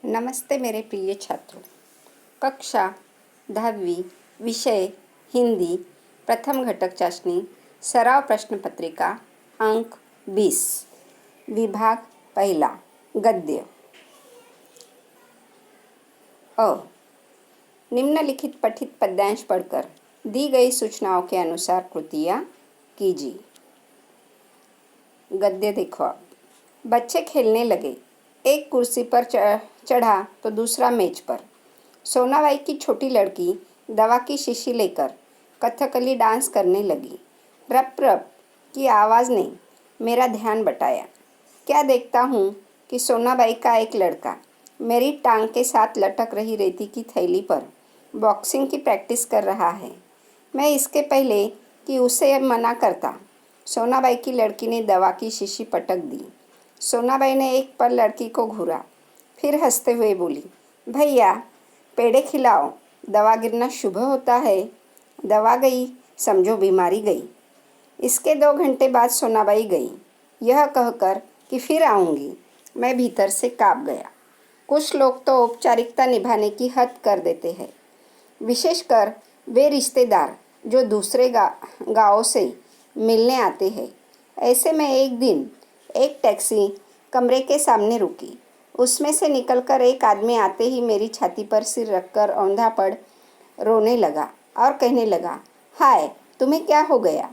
नमस्ते मेरे प्रिय छात्रों। कक्षा 10वीं, विषय हिंदी, प्रथम घटक चाशनी, सराव प्रश्न पत्रिका, अंक 20, विभाग पहला, गद्य। अ, निम्नलिखित पठित पद्यांश पढ़कर दी गई सूचनाओं के अनुसार कृतियाँ कीजिए। गद्य देखो आप। बच्चे खेलने लगे। एक कुर्सी पर चढ़ा तो दूसरा मेज पर। सोनाबाई की छोटी लड़की दवा की शीशी लेकर कथकली डांस करने लगी। रप रप की आवाज़ ने मेरा ध्यान बटाया। क्या देखता हूँ कि सोनाबाई का एक लड़का मेरी टांग के साथ लटक रही रेती की थैली पर बॉक्सिंग की प्रैक्टिस कर रहा है। मैं इसके पहले कि उसे मना करता, सोनाबाई की लड़की ने दवा की शीशी पटक दी। सोनाबाई ने एक पल लड़की को घूरा, फिर हंसते हुए बोली, भैया पेड़े खिलाओ, दवा गिरना शुभ होता है। दवा गई, समझो बीमारी गई। इसके 2 घंटे बाद सोनाबाई गई, यह कहकर कि फिर आऊँगी। मैं भीतर से काँप गया। कुछ लोग तो औपचारिकता निभाने की हद कर देते हैं, विशेषकर वे रिश्तेदार जो दूसरे गाँवों से मिलने आते हैं। ऐसे में एक दिन एक टैक्सी कमरे के सामने रुकी। उसमें से निकलकर एक आदमी आते ही मेरी छाती पर सिर रखकर औंधा पड़ रोने लगा और कहने लगा, हाय तुम्हें क्या हो गया?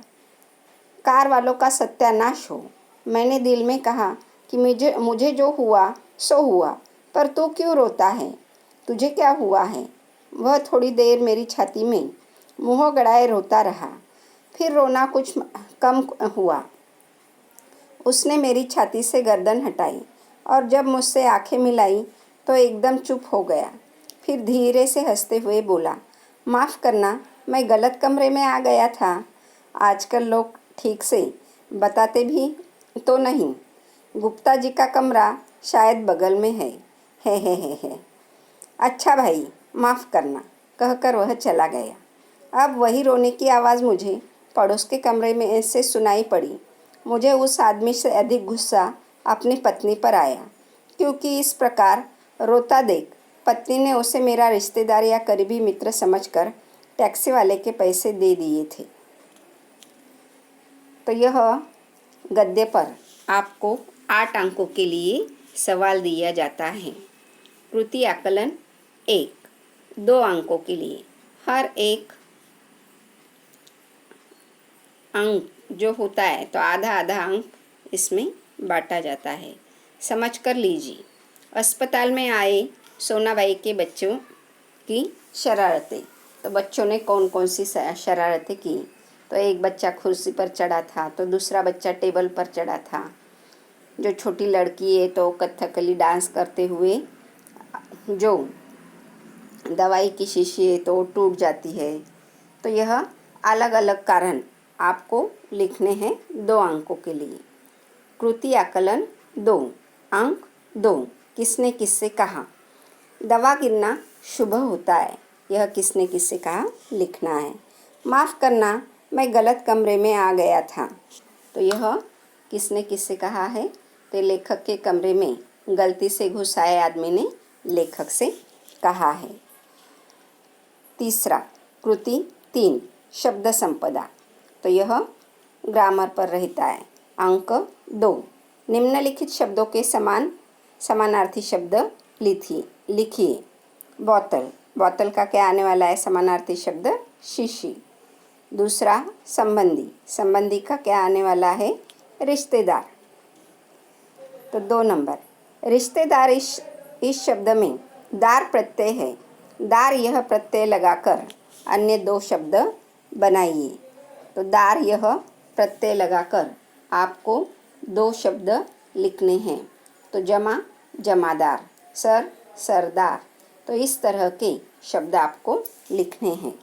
कार वालों का सत्यानाश हो। मैंने दिल में कहा कि मुझे जो हुआ सो हुआ, पर तू क्यों रोता है? तुझे क्या हुआ है? वह थोड़ी देर मेरी छाती में मुँह गड़ाए रोता रहा, फिर रोना कुछ कम हुआ। उसने मेरी छाती से गर्दन हटाई और जब मुझसे आंखें मिलाई तो एकदम चुप हो गया। फिर धीरे से हंसते हुए बोला, माफ़ करना, मैं गलत कमरे में आ गया था। आजकल लोग ठीक से बताते भी तो नहीं। गुप्ता जी का कमरा शायद बगल में है। है। अच्छा भाई, माफ़ करना, कहकर वह चला गया। अब वही रोने की आवाज़ मुझे पड़ोस के कमरे में से सुनाई पड़ी। मुझे उस आदमी से अधिक गुस्सा अपनी पत्नी पर आया, क्योंकि इस प्रकार रोता देख पत्नी ने उसे मेरा रिश्तेदार या करीबी मित्र समझकर टैक्सी वाले के पैसे दे दिए थे। तो यह गद्य पर आपको 8 अंकों के लिए सवाल दिया जाता है। कृति आकलन 1, 2 अंकों के लिए। हर एक अंक जो होता है तो आधा आधा अंक इसमें बांटा जाता है। समझ कर लीजिए। अस्पताल में आए सोनाबाई के बच्चों की शरारतें। तो बच्चों ने कौन कौन सी शरारतें की? तो एक बच्चा कुर्सी पर चढ़ा था, तो दूसरा बच्चा टेबल पर चढ़ा था। जो छोटी लड़की है तो कथकली डांस करते हुए, जो दवाई की शीशी है तो टूट जाती है। तो यह अलग अलग कारण आपको लिखने हैं 2 अंकों के लिए। कृति आकलन 2, अंक 2। किसने किससे कहा? दवा गिरना शुभ होता है, यह किसने किससे कहा लिखना है। माफ़ करना, मैं गलत कमरे में आ गया था, तो यह किसने किससे कहा है? तो लेखक के कमरे में गलती से घुस आए आदमी ने लेखक से कहा है। तीसरा, कृति 3, शब्द संपदा। तो यह ग्रामर पर रहता है। अंक 2, निम्नलिखित शब्दों के समानार्थी शब्द लिखिए। बोतल, बोतल का क्या आने वाला है समानार्थी शब्द? शीशी। दूसरा, संबंधी, संबंधी का क्या आने वाला है? रिश्तेदार। तो 2 नंबर, रिश्तेदार इस शब्द में दार प्रत्यय है। दार यह प्रत्यय लगाकर अन्य 2 शब्द बनाइए। तो दार यह प्रत्यय लगाकर आपको 2 शब्द लिखने हैं। तो जमा, जमादार, सर, सरदार। तो इस तरह के शब्द आपको लिखने हैं।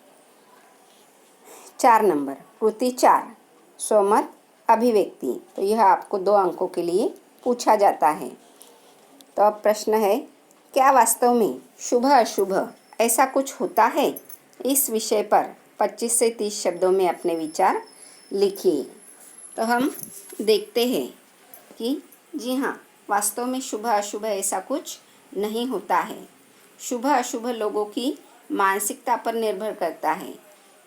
4 नंबर, कृति 4, स्वमत अभिव्यक्ति। तो यह आपको 2 अंकों के लिए पूछा जाता है। तो अब प्रश्न है, क्या वास्तव में शुभ अशुभ ऐसा कुछ होता है? इस विषय पर 25 से 30 शब्दों में अपने विचार लिखिए। तो हम देखते हैं कि जी हाँ, वास्तव में शुभ अशुभ ऐसा कुछ नहीं होता है। शुभ अशुभ लोगों की मानसिकता पर निर्भर करता है।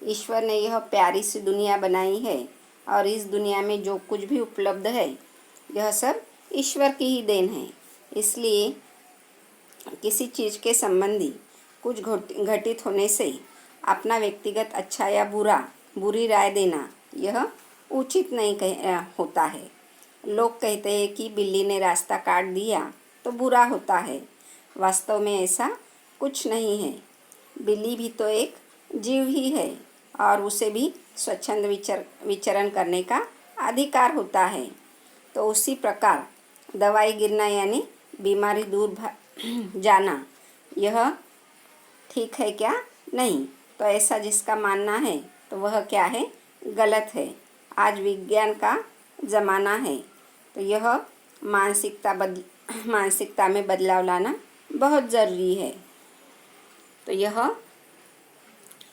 ईश्वर ने यह प्यारी सी दुनिया बनाई है और इस दुनिया में जो कुछ भी उपलब्ध है यह सब ईश्वर की ही देन है। इसलिए किसी चीज़ के संबंधी कुछ घटित होने से अपना व्यक्तिगत अच्छा या बुरी राय देना यह उचित नहीं होता है। लोग कहते हैं कि बिल्ली ने रास्ता काट दिया तो बुरा होता है। वास्तव में ऐसा कुछ नहीं है। बिल्ली भी तो एक जीव ही है और उसे भी स्वच्छंद विचरण करने का अधिकार होता है। तो उसी प्रकार दवाई गिरना यानी बीमारी दूर जाना यह ठीक है क्या? नहीं। तो ऐसा जिसका मानना है तो वह क्या है? गलत है। आज विज्ञान का ज़माना है तो यह मानसिकता में बदलाव लाना बहुत ज़रूरी है। तो यह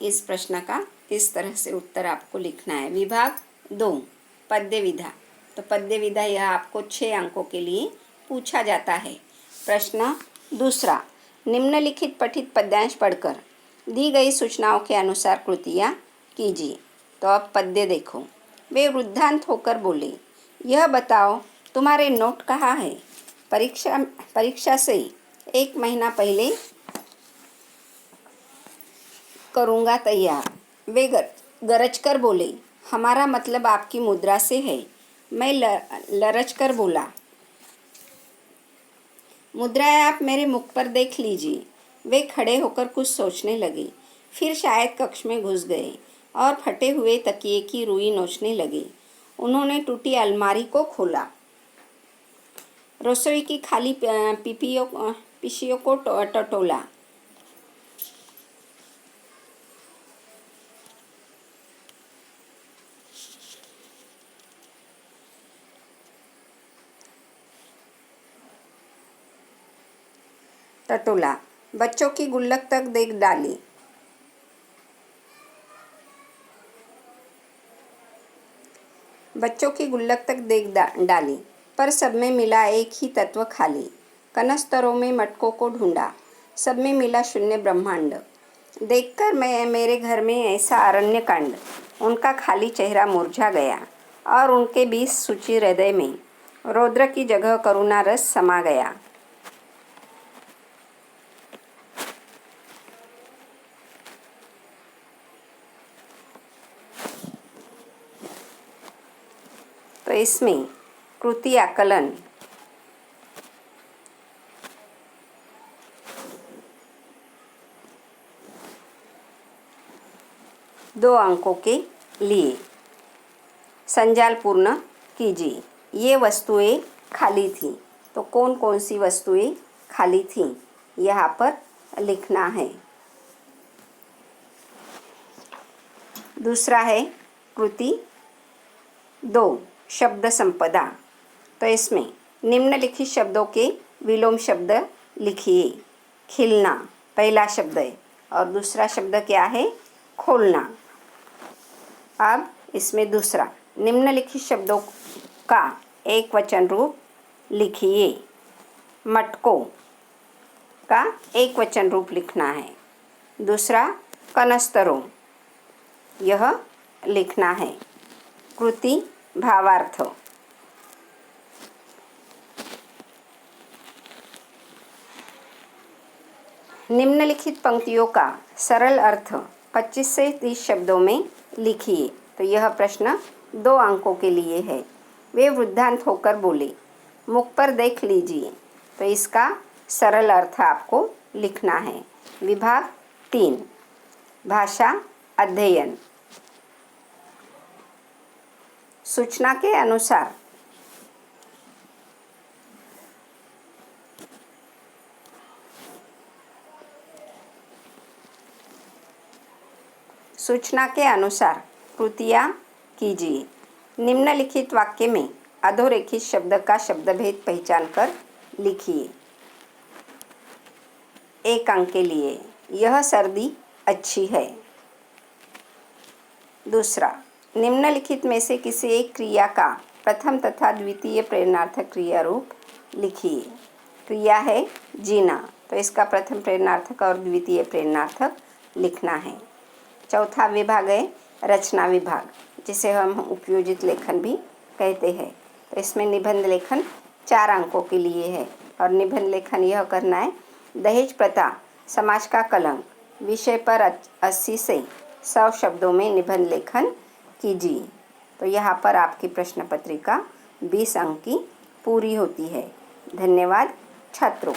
इस प्रश्न का इस तरह से उत्तर आपको लिखना है। विभाग 2 पद्य विधा। तो पद्य विधा यह आपको 6 अंकों के लिए पूछा जाता है। प्रश्न दूसरा, निम्नलिखित पठित पद्यांश पढ़कर दी गई सूचनाओं के अनुसार कृतियाँ कीजिए। तो अब पद्य देखो। वे वृद्धांत होकर बोले, यह बताओ तुम्हारे नोट कहाँ है? परीक्षा से 1 महीना पहले करूँगा तैयार। वे गरज कर बोले, हमारा मतलब आपकी मुद्रा से है। मैं लरज कर बोला, मुद्राएं आप मेरे मुख पर देख लीजिए। वे खड़े होकर कुछ सोचने लगे, फिर शायद कक्ष में घुस गए और फटे हुए तकिए की रुई नोचने लगे। उन्होंने टूटी अलमारी को खोला, रसोई की खाली पिशियों को टटोला, बच्चों की गुल्लक तक देख डाली, डाली पर सब में मिला एक ही तत्व खाली। कनस्तरों में मटकों को ढूंढा, सब में मिला शून्य ब्रह्मांड। देखकर मैं मेरे घर में ऐसा अरण्य कांड। उनका खाली चेहरा मुरझा गया और उनके बीच सूची हृदय में रौद्र की जगह करुणा रस समा गया। तो इसमें कृति आकलन दो अंकों के लिए संजाल पूर्ण कीजिए। ये वस्तुएं खाली थीं। तो कौन कौन सी वस्तुएं खाली थीं यहाँ पर लिखना है। दूसरा है कृति 2 शब्द संपदा। तो इसमें निम्नलिखित शब्दों के विलोम शब्द लिखिए। खिलना पहला शब्द है और दूसरा शब्द क्या है? खोलना। अब इसमें दूसरा, निम्नलिखित शब्दों का एक वचन रूप लिखिए। मटकों का एक वचन रूप लिखना है। दूसरा, कनस्तरों यह लिखना है। कृति भावार्थ। निम्नलिखित पंक्तियों का सरल अर्थ 25 से 30 शब्दों में लिखिए। तो यह प्रश्न 2 अंकों के लिए है। वे वृद्धांत होकर बोले, मुख पर देख लीजिए। तो इसका सरल अर्थ आपको लिखना है। विभाग 3 भाषा अध्ययन। सूचना के अनुसार कृतियाँ कीजिए। निम्नलिखित वाक्य में अधोरेखित शब्द का शब्दभेद पहचान कर लिखिए। 1 अंक के लिए, यह सर्दी अच्छी है। दूसरा, निम्नलिखित में से किसी एक क्रिया का प्रथम तथा द्वितीय प्रेरणार्थक क्रिया रूप लिखिए। क्रिया है जीना, तो इसका प्रथम प्रेरणार्थक और द्वितीय प्रेरणार्थक लिखना है। चौथा विभाग है रचना विभाग, जिसे हम उपयोजित लेखन भी कहते हैं। तो इसमें निबंध लेखन 4 अंकों के लिए है और निबंध लेखन यह करना है, दहेज प्रथा समाज का कलंक विषय पर 80 से 100 शब्दों में निबंध लेखन कीजिए। तो यहाँ पर आपकी प्रश्न पत्रिका 20 अंक की पूरी होती है। धन्यवाद छात्रों।